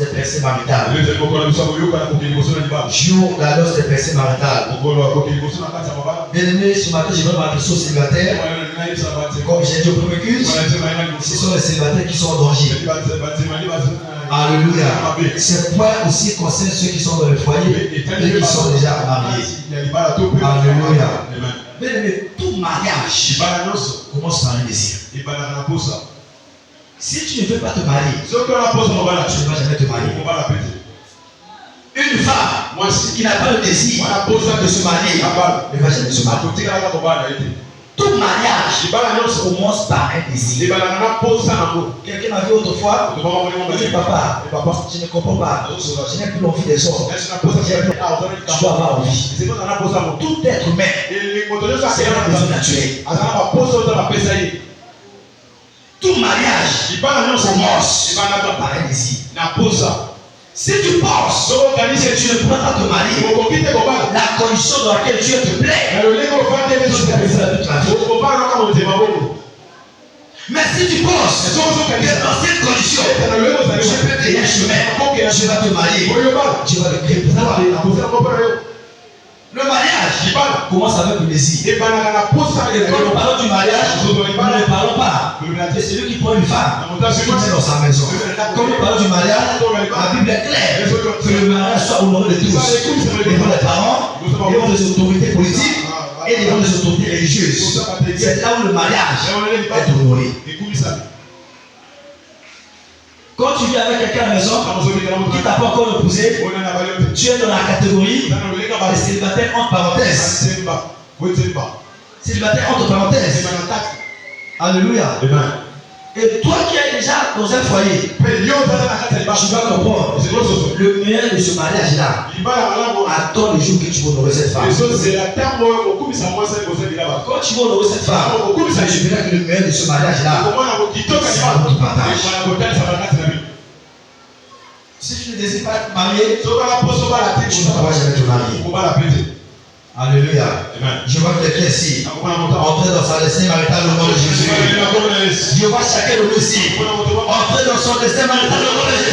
c'est percé marital. Jour la noce c'est percé marital. Bien aimé, ce matin, je vais m'adresser aux célibataires. Comme j'ai dit au premier culte, ce sont les célibataires qui sont en danger. Alléluia. Ce point aussi concerne ceux qui sont dans le foyer et qui sont déjà mariés. Alléluia. Bien aimé, tout mariage commence par un désir. Si tu ne veux pas te marier, tu ne vas jamais te marier. Une femme qui n'a pas le désir de se marier ne va jamais se marier. Tout mariage commence par un désir. Quelqu'un m'a dit autrefois, papa, je ne comprends pas. Je n'ai plus envie des hommes. Tu dois avoir envie. Tout être humain, c'est un besoin naturel. Tout mariage commence par un désir. Si tu penses que tu ne pourras pas te marier, la condition dans laquelle Dieu te plaît, mais si tu penses que dans cette condition, je peux payer un chemin, je vais te marier, tu vas le créer pour toi. Le mariage commence avec le désir. Et quand nous parlons du mariage, nous ne parlons pas de celui qui prend une femme qui met dans sa maison. Quand nous parlons du mariage, la Bible est claire que le mariage soit honoré de tous, devant les parents, devant les autorités politiques et devant les autorités religieuses. C'est là où le mariage est honoré. Quand tu vis avec quelqu'un à la maison qui ne t'a pas encore épousé, tu es dans la catégorie des célibataires entre parenthèses. Célibataire entre parenthèses. Alléluia. Et toi qui es déjà dans un foyer, tu vas comprendre le meilleur de ce mariage-là. Attends le jour que tu vas honorer cette femme. Quand tu vas honorer cette femme, je verrai que le meilleur de ce mariage-là, c'est votre partage. Si tu ne désires pas te marier, tu ne pourras jamais te marier. Alléluia. Je vois quelqu'un ici entrer dans sa destinée maritale au nom de Jésus. Je vois chacun de nous ici entrer dans son destin marital au nom de Jésus.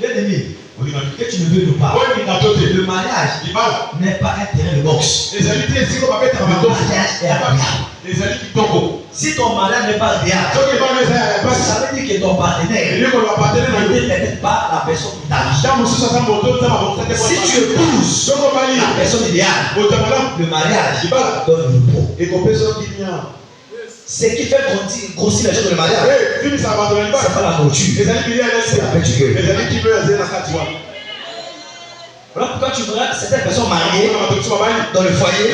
Bien aimé, que tu ne veux pas, le mariage n'est pas un terrain de boxe. Le mariage est agréable. Si ton mariage n'est pas agréable, ça veut dire que ton partenaire n'est peut-être pas la personne qui t'a. Si tu épouses la personne idéale, le mariage donne le repos. Ce qui fait grossir les gens dans le mariage, c'est pas la nourriture, c'est la paix du cœur. Voilà pourquoi tu verras certaines personnes mariées dans le foyer,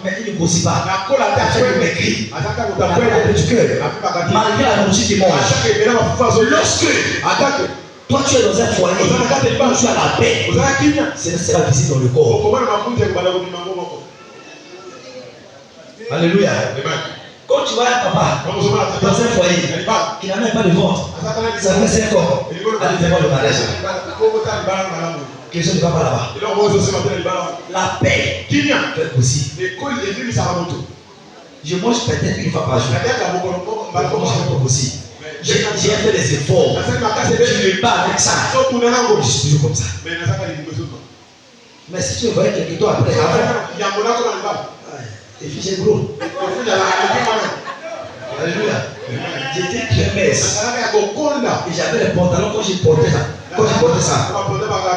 mais ils ne grossissent pas. Avec le maigri, la paix du cœur, malgré la nourriture qui mange. Lorsque toi tu es dans un foyer, quand tu as la paix, c'est la visite dans le corps. Alléluia. Quand tu vois un papa dans un foyer qui n'a même pas de ventre, ça fait 5 ans, allez voir le mariage. Question ne va pas là-bas. La paix fait aussi. Je mange peut-être une fois par jour. Je mange pas aussi. J'ai fait des efforts. Je ne vais pas avec ça. Je suis toujours comme ça. Mais si tu veux voyais quelqu'un toi après, et puis j'ai gros. Alléluia. J'étais très mince. Et j'avais les pantalons quand j'ai porté ça. Quand j'ai porté ça,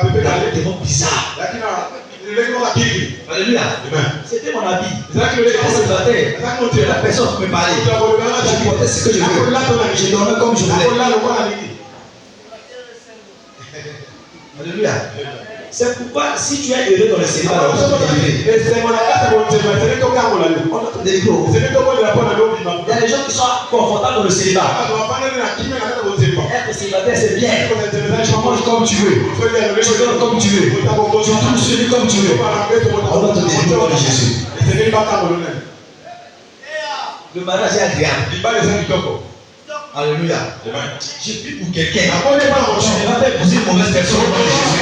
c'était vraiment bizarre. Alléluia. C'était mon habit. J'étais célibataire. La personne qui me parlait. Je portais ce que je veux. Je dormais comme je voulais. Alléluia. C'est pourquoi si tu es heureux dans le célibat, on va te délivrer. Il y a des gens qui sont confortables dans le célibat. Être célibataire, c'est bien. Tu manges comme tu veux. Tu dors comme tu veux. Tu touches celui comme tu veux. On va te délivrer au nom de Jésus. Le mariage est agréable. Alléluia. Je prie pour quelqu'un. Tu ne vas pas épouser une mauvaise personne au nom de Jésus.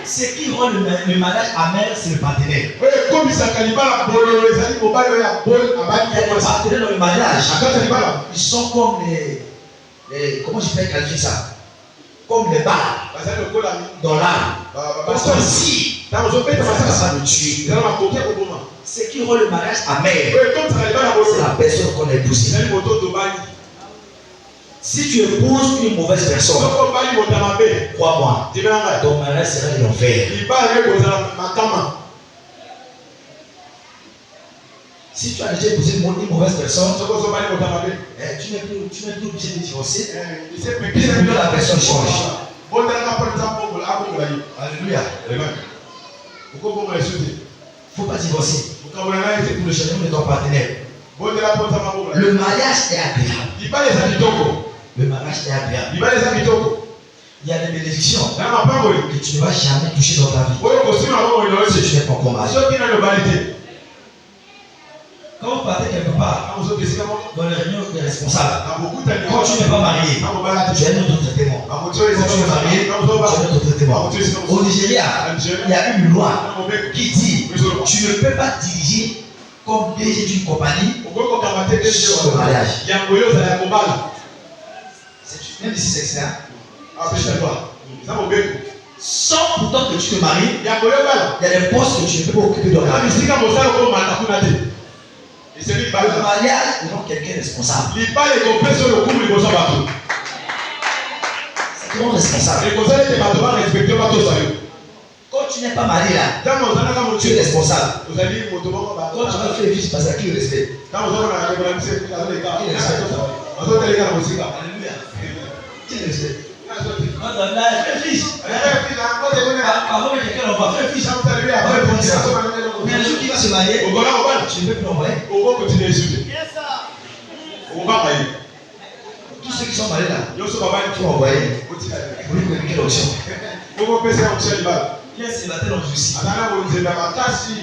Ce qui rend le mariage amer, c'est le partenaire. Il y a des partenaires dans le mariage. Ils sont comme les comment je peux qualifier ça? comme les balles dans l'âme. Comme si ça va nous tuer. Ce qui rend le mariage amer, c'est la personne qu'on a épousée. Si tu épouses une mauvaise personne, crois-moi, ton mariage sera de l'enfer. Si tu as déjà épousé une mauvaise personne, tu n'es plus obligé de divorcer. Que la personne change. Alléluia. Il ne faut pas divorcer pour le changement de ton partenaire. Le mariage est agréable. Le mariage est agréable. Il y a des bénédictions que tu ne vas jamais toucher dans ta vie si tu n'es pas encore marié. Quand vous partez quelque part, dans les réunions des responsables, quand tu n'es pas marié, tu as un autre traitement. Quand tu es marié, tu as un autre traitement. Au Nigeria, il y a une loi qui dit tu ne peux pas diriger comme DG d'une compagnie sur le mariage. Même si c'est externe, c'est une loi. Sans pourtant que tu te maries, il y a des postes que tu ne peux pas occuper dans la vie. Le mariage est donc quelqu'un responsable. C'est vraiment responsable. Quand tu n'es pas marié là, tu es responsable. Quand tu vas faire les fils, parce à qui le respect? Alléluia. Qui le respect? Quand on a fait fils, avant que quelqu'un l'envoie, fait fils. Mais le jour qui va se marier, tu ne peux plus envoyer. Tous ceux qui sont mariés là, tu vas envoyer. Vous lui communiquer l'option. Qui est célibataire dans le souci? Il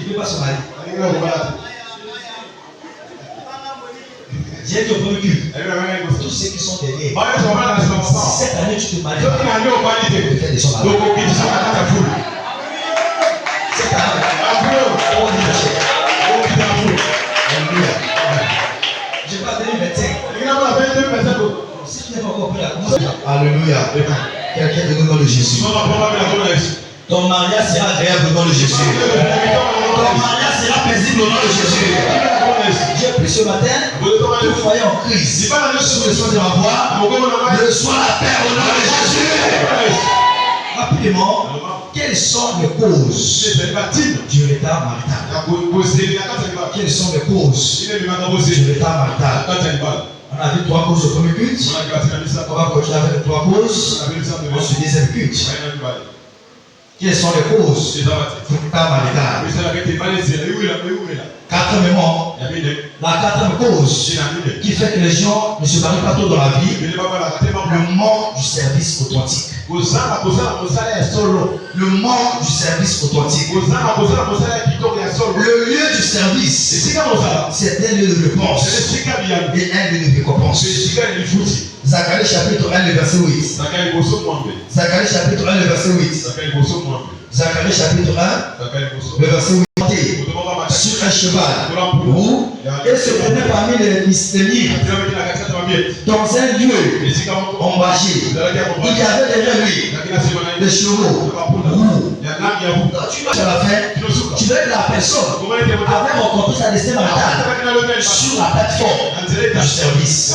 ne peut pas se marier. J'ai dit au premier culte, tous ceux qui sont derrière, si cette année tu te maries, tu peux faire des choses à cette année, on dit le chef. Je vais pas donner médecin. Si tu n'es pas encore pris la commence. Alléluia. Quelqu'un de nom de Jésus. Ton mariage sera agréable au nom de Jésus. Ton mariage sera paisible au nom de Jésus. J'ai pris ce matin, tout foyer en crise. Sous le son de ma voix, je sois la paix au nom de Jésus. Rapidement, quelles sont les causes du retard marital? Quelles sont les causes du retard marital? On a vu 3 causes au premier culte. On va continuer avec les 3 causes au deuxième culte. Quelles sont les causes du retard marital? Quatrièmement, la 4e cause qui fait que les gens ne se marient pas tôt dans la vie, le manque du service authentique. Le manque du service authentique. Le lieu du service, c'est un lieu de réponse et un lieu de récompense. Zacharie chapitre 1, le verset 8. Zacharie chapitre 1, le verset 8. Zacharie chapitre 1, le verset 8. Sur un cheval roux et se promenait parmi les livres dans un lieu ombragé. Il y avait derrière lui des chevaux roux. Quand tu marches à la fin, tu veux que la personne avait rencontré sa destinée maritale sur la plateforme du service.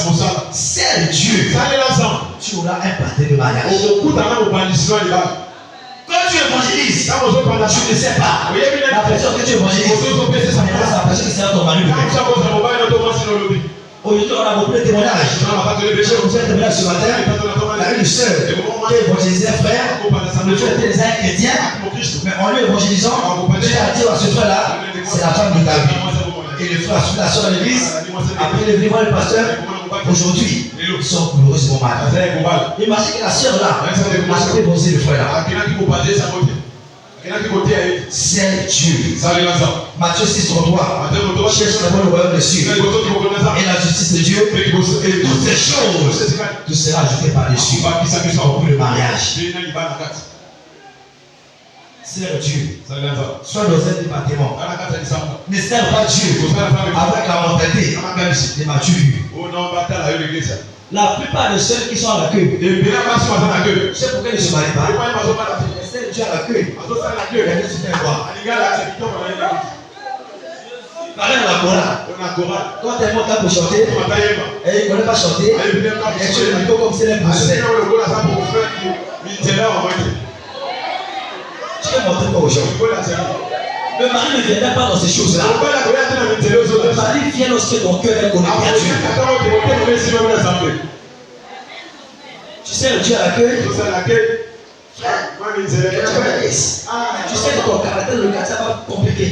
C'est Dieu. Tu auras un partenaire de mariage. Quand tu évangélises, tu ne sais pas. La personne que tu évangélises, c'est la personne qui sert ton mari. Aujourd'hui, on a beaucoup de témoignages. J'ai reçu un témoignage ce matin. Il y a une sœur qui a évangélisé un frère. Le frère était déjà un chrétien. Mais en lui évangélisant, Dieu a dit à ce frère-là, c'est la femme de ta vie. Et le frère a suivi la sœur à l'église. Après, il est venu voir le pasteur. Aujourd'hui, ils sont douloureusement malades. Imagine que la sœur là a été évangélisée le frère là. C'est Dieu. Matthieu 6, 33. Cherche d'abord le royaume des cieux et la justice de Dieu, et toutes ces choses te seront ajoutées par-dessus. Pour le mariage. Sers Dieu. Sois dans un département. Ne sers pas Dieu avec la mentalité des matures. La plupart de ceux qui sont à l'accueil, c'est pourquoi ils ne se marient pas. C'est Dieu à l'accueil. Parlez dans la chorale. Quand tu es monté pour chanter, et il ne connaît pas chanter, et tu le micro comme c'est les poussées. Tu peux montrer quoi aux gens. Le mari ne viendra pas dans ces choses-là. Le mari vient lorsque ton cœur est connecté à Dieu. Tu sais le Dieu à l'accueil. Tu sais que ton caractère, le caractère va compliqué.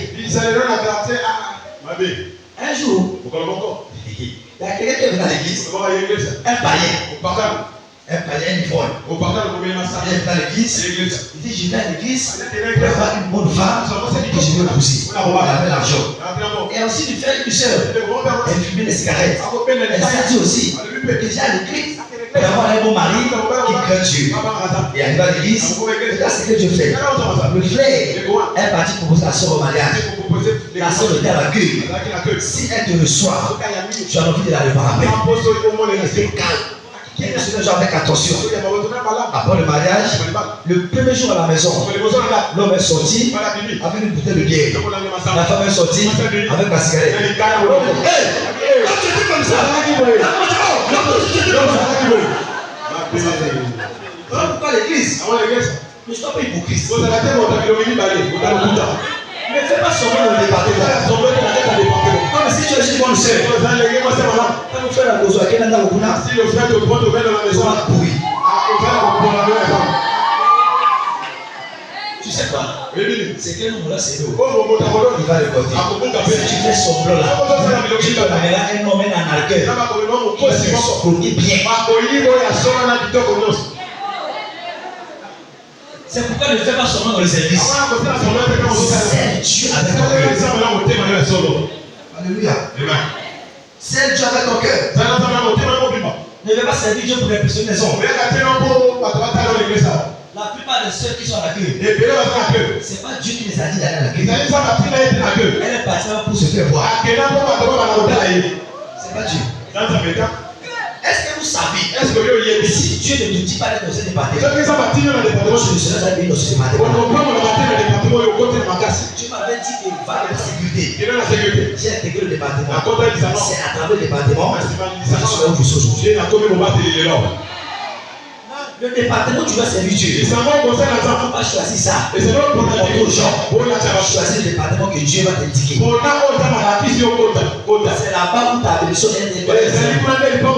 Un jour, il y a quelqu'un qui est venu à l'église. Un païen. Un païen uniforme. Il est venu à l'église. Il dit, je viens à l'église pour avoir une bonne femme que je veux épouser. Il avait l'argent. Et ensuite, il fait une sœur. Elle fumait des cigarettes. Elle s'est dit aussi que j'ai à l'église pour avoir un bon mari qui craint Dieu. Et arrivé à l'église, regarde ce que Dieu fait. Le frère est parti proposer la sœur au mariage. La sœur était à l'accueil. Si elle te reçoit, tu as envie de la réparer. Restez calme. Avec attention. Après le mariage, le premier jour à la maison, l'homme est sorti avec une bouteille de bière. La femme est sortie avec la cigarette. Hey! Quand tu dis comme ça, pourquoi l'église? Ne sois pas hypocrite. Ne fais pas semblant de département. Comme si tu es une bonne sœur. Quand vous faites la cause, si le frère te prend de dans la maison, tu sais quoi? C'est que nous là, c'est nous. Il va le porter. Si tu fais semblant là, tu peux amener un homme en alcool. Il va se comporter bien. C'est pourquoi ne fais pas seulement dans les services. C'est Dieu avec ton cœur. Alléluia. C'est Dieu avec ton cœur. Ne vais pas servir Dieu pour impressionner les hommes. La plupart de ceux qui sont à l'accueil, c'est pas Dieu qui les a dit d'aller à l'accueil. Elle est partie pour se faire voir. C'est pas Dieu. Est-ce que vous savez, si Dieu ne te dit pas d'être dans ce département, je ne serais pas venu dans ce département. Tu m'avais dit qu'il va à la sécurité. J'ai intégré le département. C'est à travers le département que je suis où je suis aujourd'hui. Le département où tu vas servir Dieu. Il ne faut pas choisir ça. Pour montrer aux gens. Choisir le département que Dieu va t'indiquer. C'est là-bas où ta bénédiction est déposée. Moi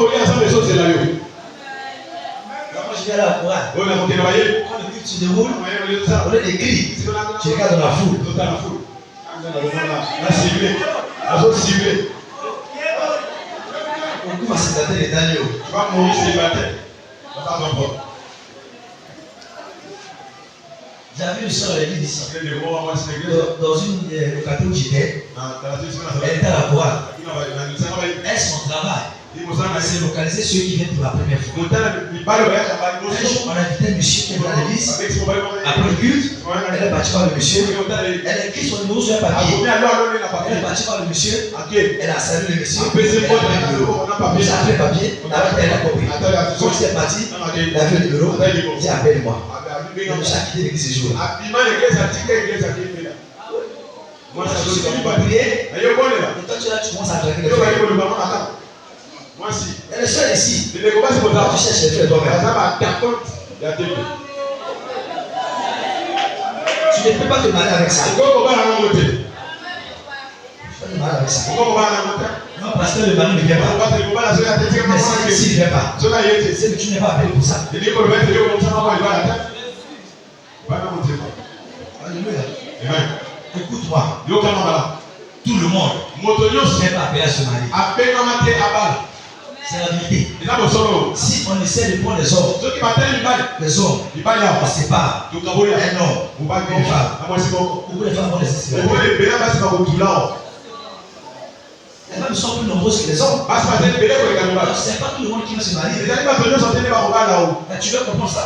je viens à la chorale. Quand le culte se déroule, on est des cris. Tu regardes dans la foule. On va se tâter les derniers. Tu vas mourir célibataire. J'avais une soeur à l'église ici. Dans une localité où j'étais, elle était à la chorale. Elle, son travail, c'est localiser ceux qui viennent pour la première fois. Un jour, on a invité un monsieur qui est dans l'église. Après le culte, elle est partie voir le monsieur. Elle a écrit son numéro sur un papier. Elle est partie voir le monsieur. Elle a salué le monsieur. Elle a appelé le papier. Elle a compris. Quand j'étais parti, elle a vu le numéro. Elle dit appelle-moi. Le monsieur a quitté l'église ce jour-là. Moi, je suis venu pour prier. Et toi, tu commences à traquer les frères. Et les soeurs ici, tu cherches les frères toi-même. Tu ne peux pas te marier avec ça. Tu peux te marier avec ça. Non, parce que le mari ne vient pas. Mais s'il ne vient pas, c'est que tu n'es pas appelé pour ça. Alléluia. Écoute-moi. Tout le monde n'est pas appelé à se marier. C'est la vérité. Si on essaie de prendre les hommes, on sépare un homme, une femme. Beaucoup de femmes vont les séparer. Les femmes sont plus nombreuses que les hommes. C'est pas tout le monde qui va se marier. Tu veux comprendre ça?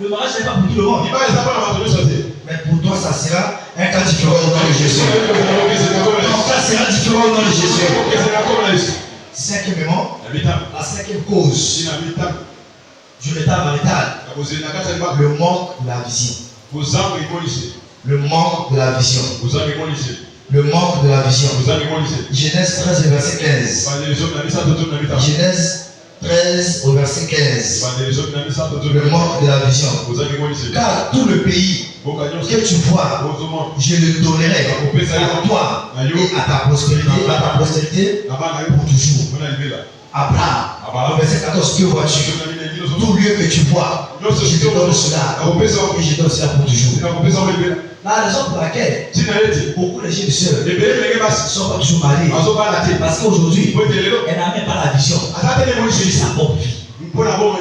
Le mariage n'est pas pour tout le monde. Mais pour toi, ça sera un cas différent au nom de Jésus. Ton cas sera différent au nom de Jésus. Cinquièmement, la cinquième cause du retard marital, le manque de la vision. Le manque de la vision. Le manque de la vision. Genèse 13, verset 15. Genèse 13 au verset 15. Le manque de la vision. Car tout le pays que tu vois, je le donnerai à toi et à ta postérité pour toujours. Abraham, verset 14, que vois-tu? Tout lieu que tu vois, je te donne cela et je donne cela pour toujours. La raison pour laquelle beaucoup de jeunes sœurs ne sont pas toujours mariées, parce qu'aujourd'hui, elle n'a même pas la vision de sa propre vie.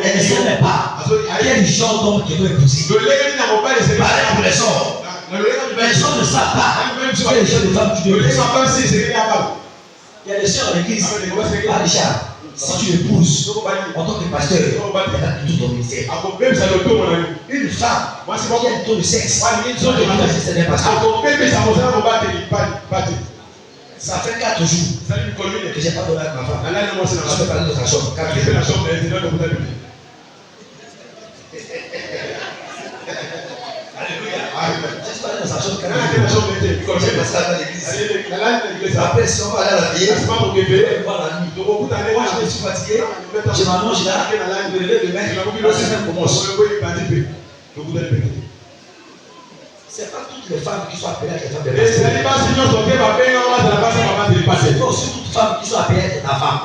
Elle ne sait même pas quel genre d'homme qu'elle doit épouser. Pareil pour les hommes. Les hommes ne savent pas quel genre de femme tu dois épouser. Il y a des sœurs à l'église, à Richard. Si tu épouses en tant que pasteur, elle a tout ton ministère. Une femme qui a un taux de sexe, c'est un pasteur. Ça fait 4 jours que je n'ai pas donné avec ma femme. Je vais parler de sa chambre. J'ai parlé dans sa chambre. Après, si on va aller à la veille, on va la nuit. Moi, je suis fatigué. Je m'allonge là. Je me lève demain. La semaine commence. C'est pas toutes les femmes qui sont appelées à être femmes de pasteur. C'est pas aussi toutes les femmes qui sont appelées à être ta femme.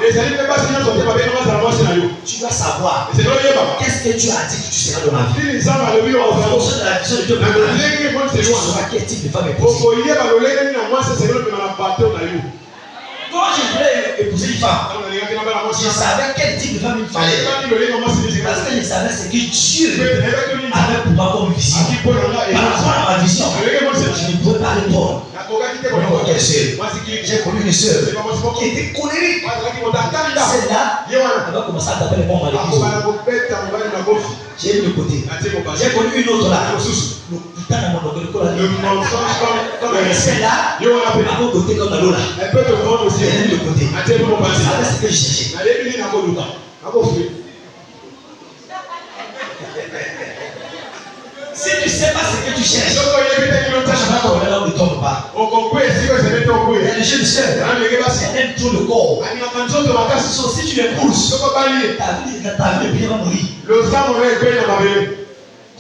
Tu dois savoir qu'est-ce que tu as dit que tu seras dans la vie. En fonction de la vision de Dieu, tu sauras quel type de femme épouser. Quand je voulais épouser une femme, je savais quel type de femme il fallait. Parce que je savais ce que Dieu avait pour moi comme vision. Par rapport à ma vision, je ne pouvais pas répondre. J'ai connu une soeur qui était colérique. Celle-là, elle va commencer à taper les bombes à l'église. J'ai mis de côté. J'ai connu une autre là. Celle-là, elle va côté comme la Lola. J'ai mis de côté. C'est ce que je cherchais. Si tu ne sais pas ce que tu cherches, là où ne tombe pas. Il y a des jeunes sœurs, elles aiment trop le corps. Si tu les pousses, ta vie va mourir.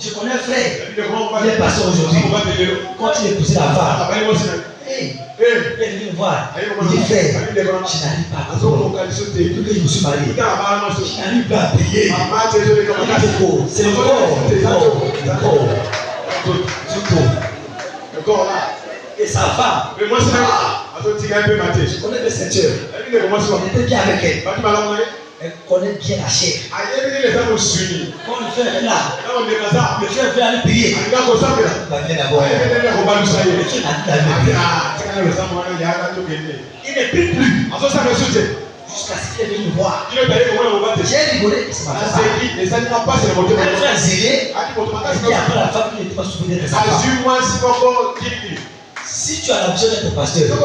Je connais un frère, il est passé aujourd'hui. Quand il est poussé la femme, il est venu me voir. Il dit frère, je n'arrive pas à comprendre. Depuis que je me suis marié, je n'arrive pas à payer. C'est le corps. Le corps là. Et sa femme. Je connais des ceintures. On était bien avec elle. Elle connaît bien la chair. Quand le frère est là, le frère veut aller payer. Il va venir d'abord. Il ne prie plus. Jusqu'à ce qu'il est venu me voir. J'ai rigolé. C'est ma femme. Elle fait un zélé. Il dit après la femme qui n'était pas souveraine de sa femme. Si tu as la vision d'être pasteur, tu peux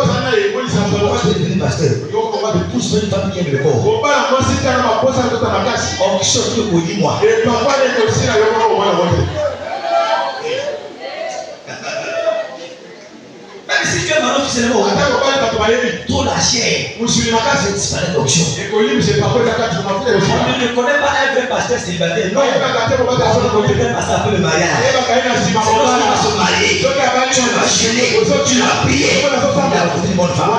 devenir pasteur. Pour soulever une femme qui aime le corps. En quelque chose que vous dites moi. Même si tu es malheureux officiellement, trop la chair, je disparaît d'option. On ne connaît pas un vrai pasteur célibataire. Non, on connaît un pasteur après le mariage. C'est lorsqu'il va se marier, tu vas gêner, tu vas prier. Il a rencontré une bonne femme.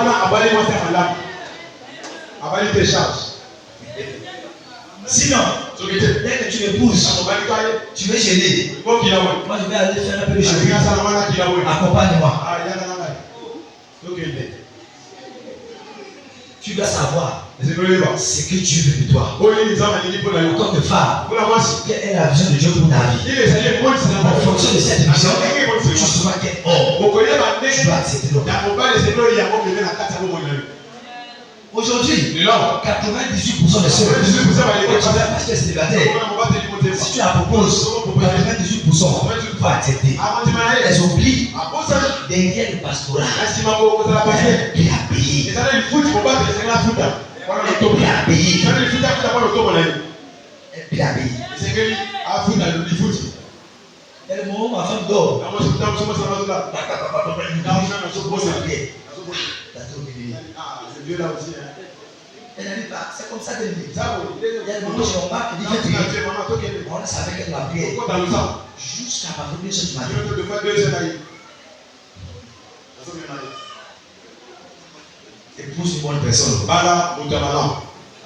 Sinon, dès que tu m'épouses, tu veux gêner. Moi, je vais aller faire un peu de shopping. Accompagne-moi. Tu dois savoir ce que Dieu veut de toi. En tant que femme, quelle est la vision de Dieu pour ta vie? En fonction de cette vision, tu sauras quel homme tu dois accepter l'homme. Aujourd'hui, 98% des sœurs, parce que c'est célibataire, si tu la proposes, 98% vont accepter. Elles oublient derrière le pastorat, il a payé. pays. Et le moment où ma femme dort, elle a dit, c'est comme ça qu'elle dit. Il y a le moment où je remarque, elle dit, on savait qu'elle va prier. Jusqu'à ma première chose du matin. Épouse une bonne personne.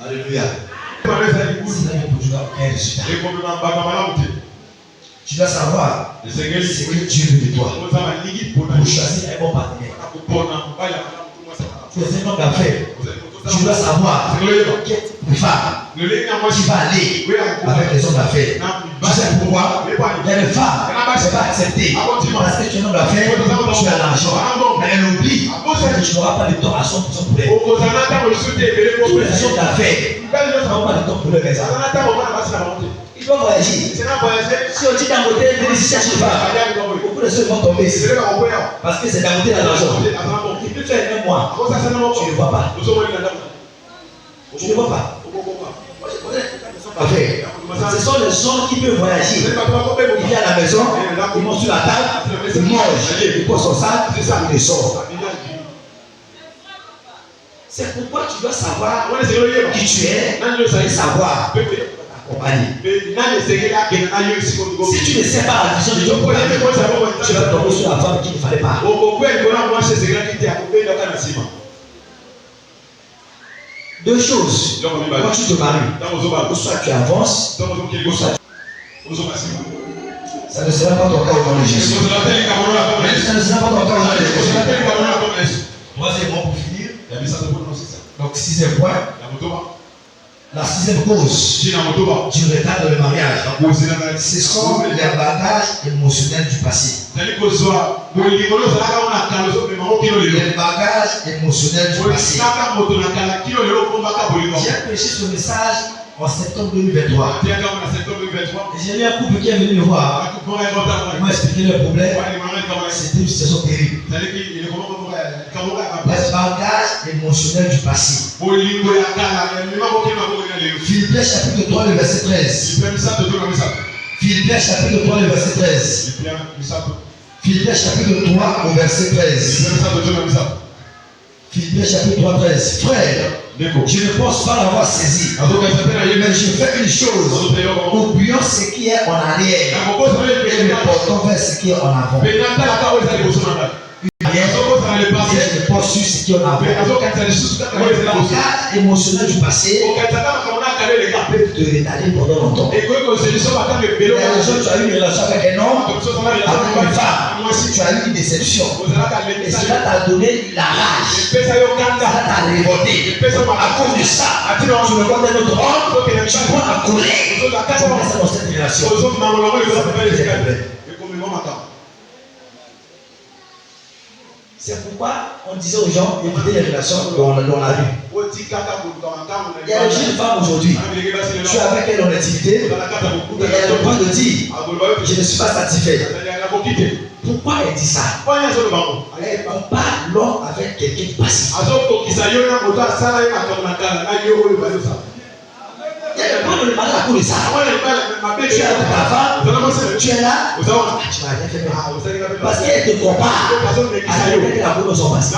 Alléluia. Tu dois savoir ce que Dieu veut de toi pour choisir un bon partenaire. Tu es un homme d'affaires. Tu dois savoir quelle femme qui va aller avec les hommes d'affaires. Tu sais pourquoi? Il y a des femmes qui ne vont pas accepter parce que tu es un homme d'affaires, tu as l'argent. Mais elle oublie que tu n'auras pas de temps à 100% pour elle. Tous les hommes d'affaires n'auront pas de temps pour leur maison. Ils doivent voyager. Si on dit d'un côté, venez ici chercher une femme, beaucoup de choses vont tomber ici. Parce que c'est d'un côté l'argent. Il peut faire un mois. Tu ne vois pas. Tu ne vois pas. Ce sont les gens qui peuvent voyager. Il vient à la maison, ils montent sur la table, ils mangent, ils posent son sac, ils sortent. C'est pourquoi tu dois savoir qui tu es et savoir accompagner. Si tu ne sais pas la vision de Dieu, tu vas tomber sur la femme qu'il ne fallait pas. Deux choses. Quand tu te maries, ou soit tu avances, ou soit ça ne sera pas ton cas au nom de Jésus. Ça ne sera pas ton cas au nom de Jésus. Troisièmement, pour finir, donc sixième point, la sixième cause du retard dans le mariage, ce sont les bagages émotionnels du passé. Les bagages émotionnels du passé. J'ai prêché ce message en septembre 2023. J'ai eu un couple qui est venu me voir. Il m'a expliqué le problème. C'était une situation terrible. Les bagages émotionnels du passé. Philippiens chapitre 3, le verset 13. Philippiens chapitre 3, le verset 13. Philippiens chapitre 3, au verset 13. Philippiens chapitre 3, 13. Frère, je ne pense pas l'avoir saisi. Mais je fais une chose. Oublions ce qui est en arrière et me portons vers ce qui est en avant. Je ne pense sur ce qui est en avant. Les bagages émotionnels du passé peuvent te retarder pendant longtemps. Tu as eu une relation avec un homme, avec une femme. Tu as eu une déception. Et cela t'a donné la rage. Cela t'a révolté. À cause de ça, tu regardes un autre homme, tu prends la colère. Tu restes dans cette relation. C'est pourquoi on disait aux gens d'éviter les relations dans la rue. Il y a une jeune femme aujourd'hui, tu es avec elle en intimité, et elle a le point de dire, je ne suis pas satisfait. Pourquoi elle dit ça? Elle compare l'homme avec quelqu'un qui passe. Il y a le point de le mariage à cause de ça. Tu es avec ta femme, tu es là, tu n'as rien fait. Parce qu'elle te compare à quelqu'un qui a connu son passé.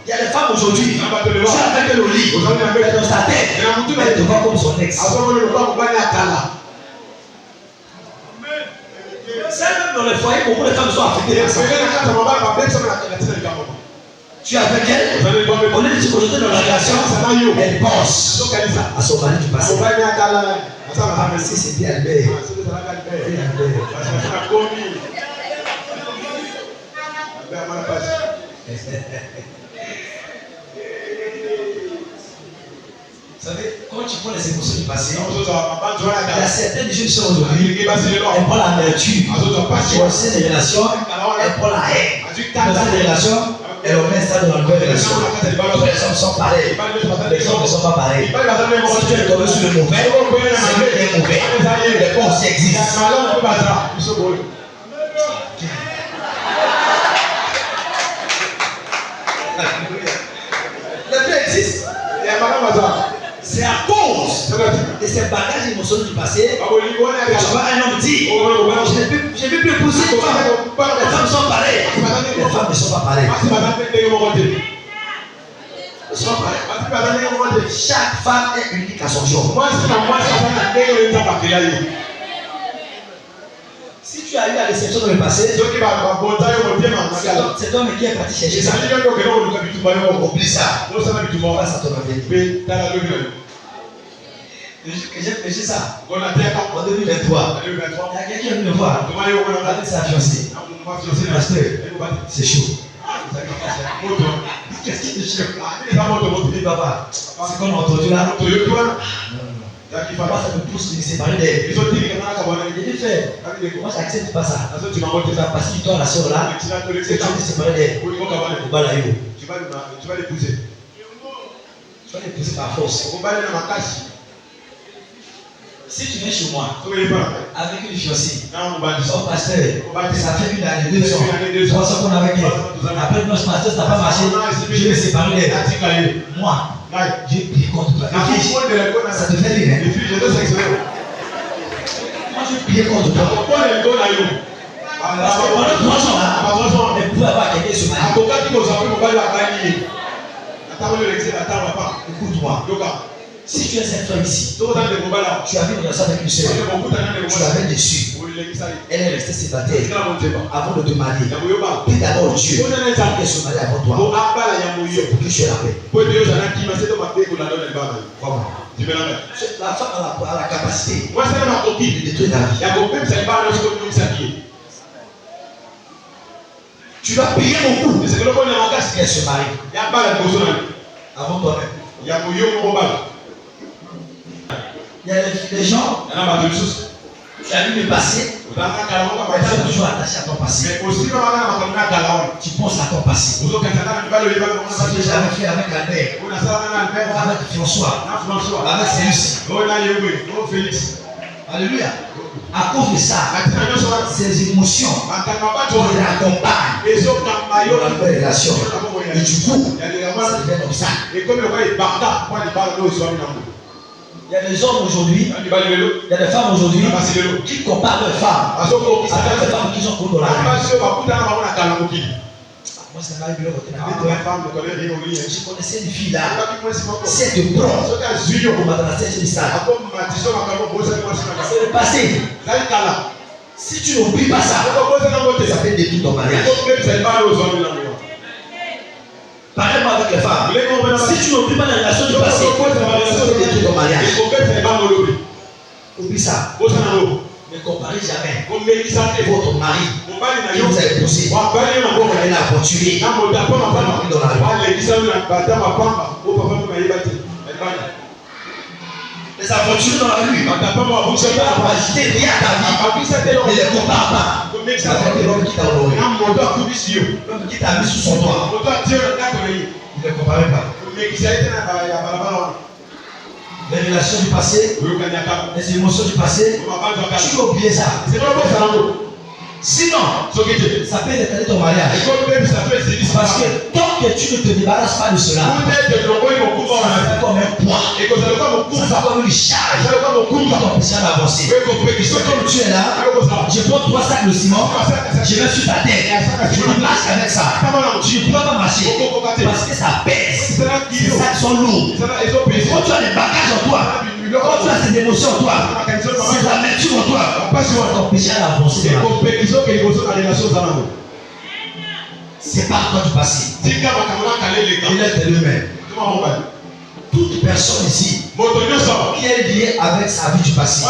Il y a des femmes aujourd'hui, tu es avec elle au lit, mais dans sa tête, elle te voit comme son ex. C'est même dans les foyers, beaucoup de femmes sont affectées par ça. Tu es avec elle, au lieu de se projeter dans la relation, elle pense à son mari du passé. Si c'était Albert. Vous savez, quand tu prends les émotions du passé, il y a certaines jeunes filles aujourd'hui, elles prennent l'amertume. Dans ces relations, elles prennent la haine. Dans ces relations, elles remettent ça dans la nouvelle relation. Les hommes sont pareils. Les hommes ne sont pas pareils. Si tu es tombé sur le mauvais, c'est lui qui est mauvais. Les bons aussi existent. Les deux existent. de ces bagages émotionnels du passé, tu vois un homme dit, je ne vais plus épouser une femme. Les femmes sont pareilles. Les femmes ne sont pas pareilles. Chaque femme est unique à son genre. Si tu as eu la déception dans le passé, cet homme qui est parti chercher ça. Oublie ça. Passe à ton avenir. J'ai ça. En 2023, il y a quelqu'un qui vient me voir avec sa fiancée. Pasteur, c'est chaud. Qu'est-ce qui te choque? Papa, c'est comme entendu là. Moi, ça me pousse de me séparer d'elle. Je dis, frère, moi, j'accepte pas ça. Parce que toi, la soeur là, tu vas te séparer d'elle. Tu vas l'épouser. Tu vas l'épouser par force. Si tu viens chez moi avec une fiancée, son pasteur, ça fait une année, 2 ans, 3 ans qu'on est avec elle. Après notre pasteur, ça n'a pas marché, je vais me séparer d'elle. Moi, j'ai pris contre toi. Ça te fait rire, hein? Moi, j'ai pris contre toi. Parce que pendant 3 ans là, elle pouvait avoir quelqu'un sur ma vie. Écoute-moi. Si tu es cette femme ici, tu as vu une relation avec une soeur, tu l'avais déçue, elle est restée célibataire avant de te marier. Prie d'abord Dieu qu'elle se marie avant toi. C'est pour que tu aies la paix. Comment? La femme a la capacité de détruire ta vie. Tu dois prier beaucoup qu'elle se marie avant toi-même. Il y a des gens, tu as vu le passé, tu es toujours attaché à ton passé. Tu penses à ton passé. Ce que j'avais fait avec Albert, avec François, avec celui-ci. Alléluia. À cause de ça, ces émotions te raccompagnent dans la nouvelle relation. Et du coup, ça devient comme ça. Il y a des hommes aujourd'hui, il y a des femmes aujourd'hui qui comparent leurs femmes avec les femmes qu'ils ont connues dans la rue. Moi, c'est pas une je connaissais une fille là, c'est de pro. On m'a donné cette message. C'est le passé. Si tu n'oublies pas ça, ça peut détruire ton mariage. Pareillement avec les femmes. Si tu n'oublies pas la relation du passé, ça peut détruire ton mariage. Oublie ça. Ne comparez jamais votre mari qui vous a épousé. Elle a fortuné. Dans la les aventures dans la rue. Tu n'as pas agité rien à ta vie. Ne les compare pas. Avec l'homme qui t'a honoré. L'homme qui t'a mis sous son toit. Ne les comparez pas. Les relations du passé, les émotions du passé, tu dois oublier ça. Sinon, ça peut détruire ton mariage. Parce que tant que tu ne te débarrasses pas de cela, ça fait comme un poids. Ça fait comme une charge qui t'empêchera d'avancer. Comme tu es là, je prends 3 sacs de ciment, je vais sur ta tête, je marche avec ça. Tu ne peux pas marcher parce que ça pèse. Ces sacs sont lourds. Quand tu as des bagages en toi, quand tu as ces émotions en toi, ces amertumes en toi, ça t'empêchera d'avancer. C'est pas toi du passé. Il est de lui-même. Toute personne ici qui est liée avec sa vie du passé,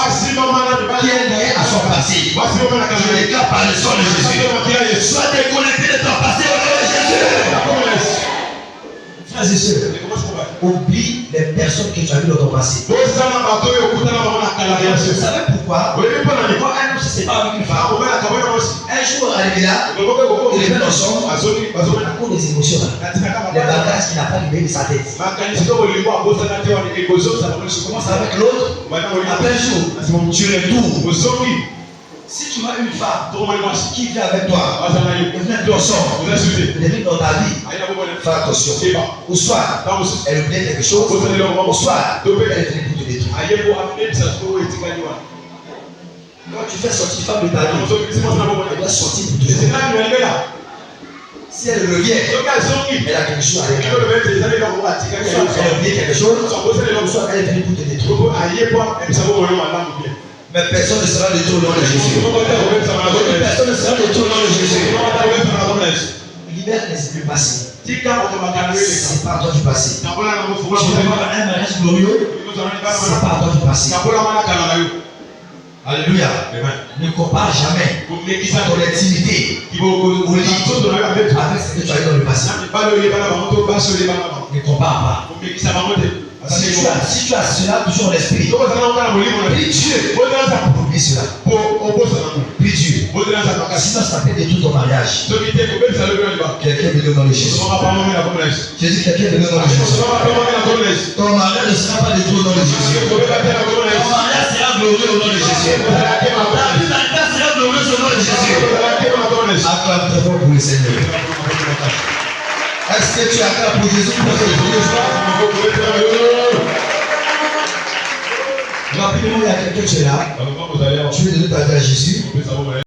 qui est liée à son passé, je déclare par le sang de Jésus, sois déconnecté de ton passé au nom de Jésus. Frères et sœurs, oublie les personnes que tu as vues dans ton passé. Vous savez pourquoi? Quand un homme se sépare avec une femme, un jour arrivé là, ils reviennent ensemble à cause des émotions, les bagages qu'il n'a pas libérés de sa tête. Tu commences avec l'autre, après un jour, tu retournes. Si tu as une femme qui vient avec toi, et vient ensemble, elle vit dans ta vie, fais attention. Ou soit elle oublie quelque chose, ou soit elle est venue pour te détruire. Quand tu fais sortir une femme de ta vie, elle doit sortir pour toujours. Si elle revient, elle a quelque chose à réclamer. Elle a oublié quelque chose, soit elle est venue pour te détruire. Mais personne ne sera détruit au nom de Jésus. Personne ne sera détruit au nom de Jésus. L'hiver ne s'est plus passé. C'est pas à toi du passé. Tu veux avoir un mariage glorieux, c'est pas à toi du passé. Alléluia. Ne compare jamais ton intimité au lit avec ce que tu as eu dans le passé. Ne compare pas. Si tu as cela toujours en esprit, prie Dieu pour oublier cela. Prie Dieu. Sinon, ça peut détruire ton mariage. Quelqu'un me donne dans le Jésus. J'ai dit quelqu'un me donne dans le Jésus. Ton mariage ne sera pas détruit dans le Jésus. Ton mariage sera glorieux au nom de Jésus. Ta vie d'altar sera glorieuse au nom de Jésus. Acclame très fort pour le Seigneur. Est-ce que tu acclames pour Jésus pour ce rapidement, il y a quelqu'un qui est là. Tu veux donner ta vie à Jésus.